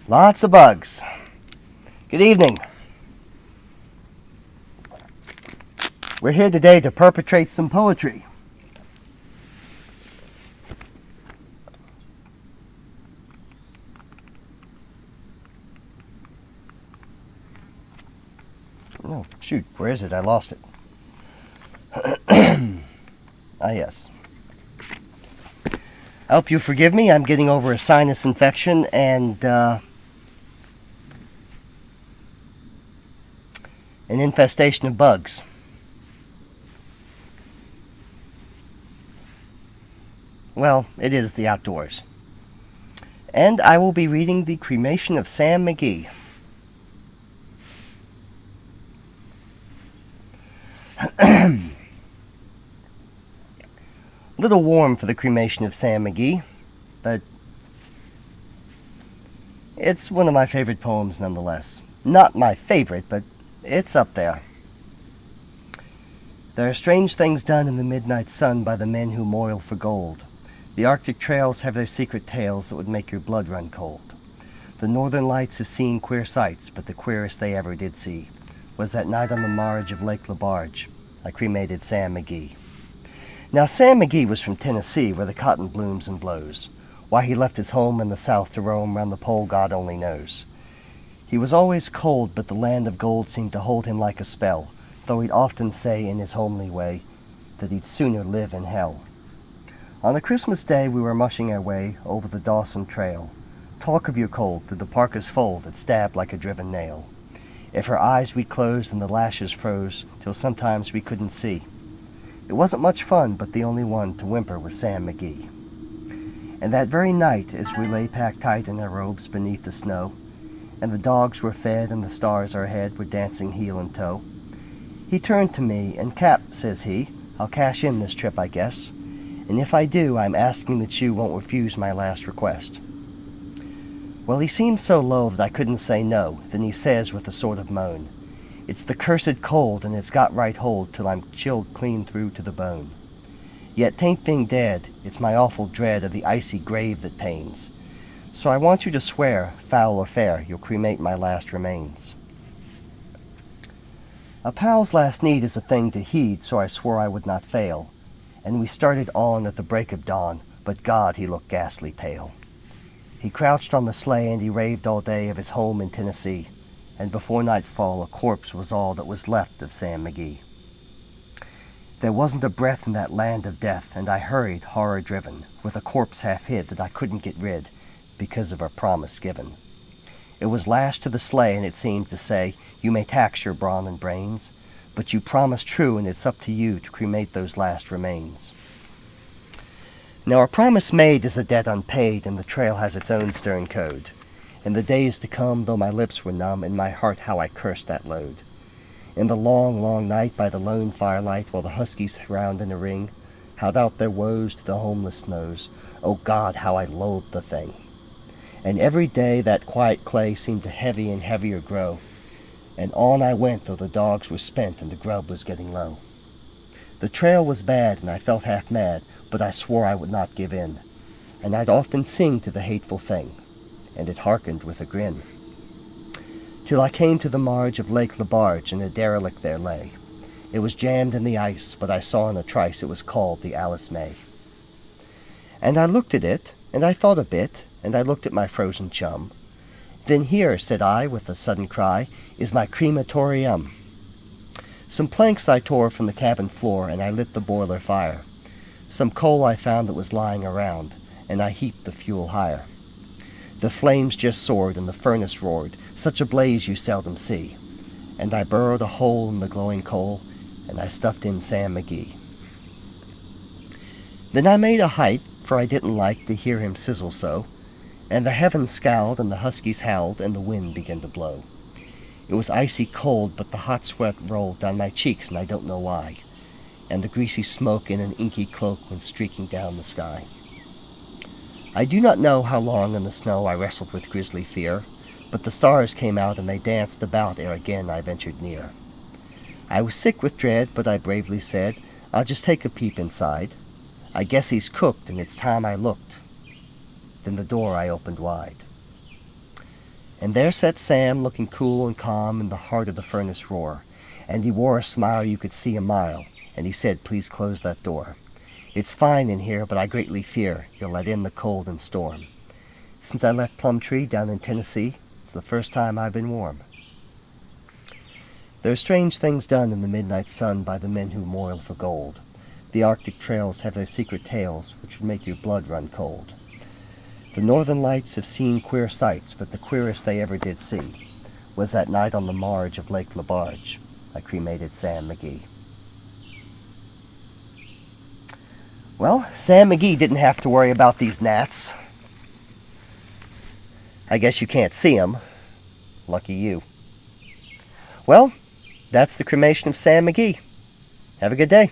Lots of bugs. Good evening. We're here today to perpetrate some poetry. Oh, shoot, where is it? I lost it. Ah, yes. I hope you forgive me. I'm getting over a sinus infection and an infestation of bugs. Well, it is the outdoors. And I will be reading The Cremation of Sam McGee. A little warm for The Cremation of Sam McGee, but it's one of my favorite poems nonetheless. Not my favorite, but it's up there. There are strange things done in the midnight sun by the men who moil for gold. The Arctic trails have their secret tales that would make your blood run cold. The northern lights have seen queer sights, but the queerest they ever did see was that night on the marge of Lake LaBarge I cremated Sam McGee. Now Sam McGee was from Tennessee, where the cotton blooms and blows. Why he left his home in the south to roam round the pole God only knows. He was always cold, but the land of gold seemed to hold him like a spell, though he'd often say in his homely way that he'd sooner live in hell. On a Christmas day we were mushing our way over the Dawson Trail. Talk of your cold through the parka's fold it stabbed like a driven nail. If her eyes we'd closed and the lashes froze till sometimes we couldn't see. It wasn't much fun, but the only one to whimper was Sam McGee. And that very night, as we lay packed tight in our robes beneath the snow, and the dogs were fed and the stars o'erhead were dancing heel and toe, he turned to me, and Cap, says he, I'll cash in this trip, I guess. And if I do, I'm asking that you won't refuse my last request. Well, he seemed so low that I couldn't say no. Then he says with a sort of moan, it's the cursed cold, and it's got right hold till I'm chilled clean through to the bone. Yet 'tain't being dead, it's my awful dread of the icy grave that pains. So I want you to swear, foul or fair, you'll cremate my last remains. A pal's last need is a thing to heed, so I swore I would not fail. And we started on at the break of dawn, but God, he looked ghastly pale. He crouched on the sleigh and he raved all day of his home in Tennessee, and before nightfall a corpse was all that was left of Sam McGee. There wasn't a breath in that land of death, and I hurried, horror-driven, with a corpse half hid that I couldn't get rid because of a promise given. It was lashed to the sleigh, and it seemed to say, you may tax your brawn and brains, but you promised true, and it's up to you to cremate those last remains. Now a promise made is a debt unpaid, and the trail has its own stern code. In the days to come, though my lips were numb, in my heart how I cursed that load. In the long, long night by the lone firelight, while the huskies round in a ring howled out their woes to the homeless snows, oh God, how I loathed the thing. And every day that quiet clay seemed to heavy and heavier grow, and on I went though the dogs were spent and the grub was getting low. The trail was bad and I felt half mad, but I swore I would not give in, and I'd often sing to the hateful thing, and it hearkened with a grin. Till I came to the marge of Lake LaBarge, and a derelict there lay. It was jammed in the ice, but I saw in a trice it was called the Alice May. And I looked at it, and I thought a bit, and I looked at my frozen chum. Then here, said I, with a sudden cry, is my crematorium. Some planks I tore from the cabin floor, and I lit the boiler fire. Some coal I found that was lying around, and I heaped the fuel higher. The flames just soared, and the furnace roared, such a blaze you seldom see. And I burrowed a hole in the glowing coal, and I stuffed in Sam McGee. Then I made a height, for I didn't like to hear him sizzle so, and the heavens scowled, and the huskies howled, and the wind began to blow. It was icy cold, but the hot sweat rolled down my cheeks, and I don't know why, and the greasy smoke in an inky cloak went streaking down the sky. I do not know how long in the snow I wrestled with grisly fear, but the stars came out and they danced about ere again I ventured near. I was sick with dread, but I bravely said, I'll just take a peep inside. I guess he's cooked, and it's time I looked. Then the door I opened wide. And there sat Sam, looking cool and calm in the heart of the furnace roar, and he wore a smile you could see a mile, and he said, please close that door. It's fine in here, but I greatly fear you'll let in the cold and storm. Since I left Plumtree down in Tennessee, it's the first time I've been warm. There are strange things done in the midnight sun by the men who moil for gold. The Arctic trails have their secret tales, which would make your blood run cold. The northern lights have seen queer sights, but the queerest they ever did see was that night on the marge of Lake LaBarge. I cremated Sam McGee. Well, Sam McGee didn't have to worry about these gnats. I guess you can't see them. Lucky you. Well, that's the cremation of Sam McGee. Have a good day.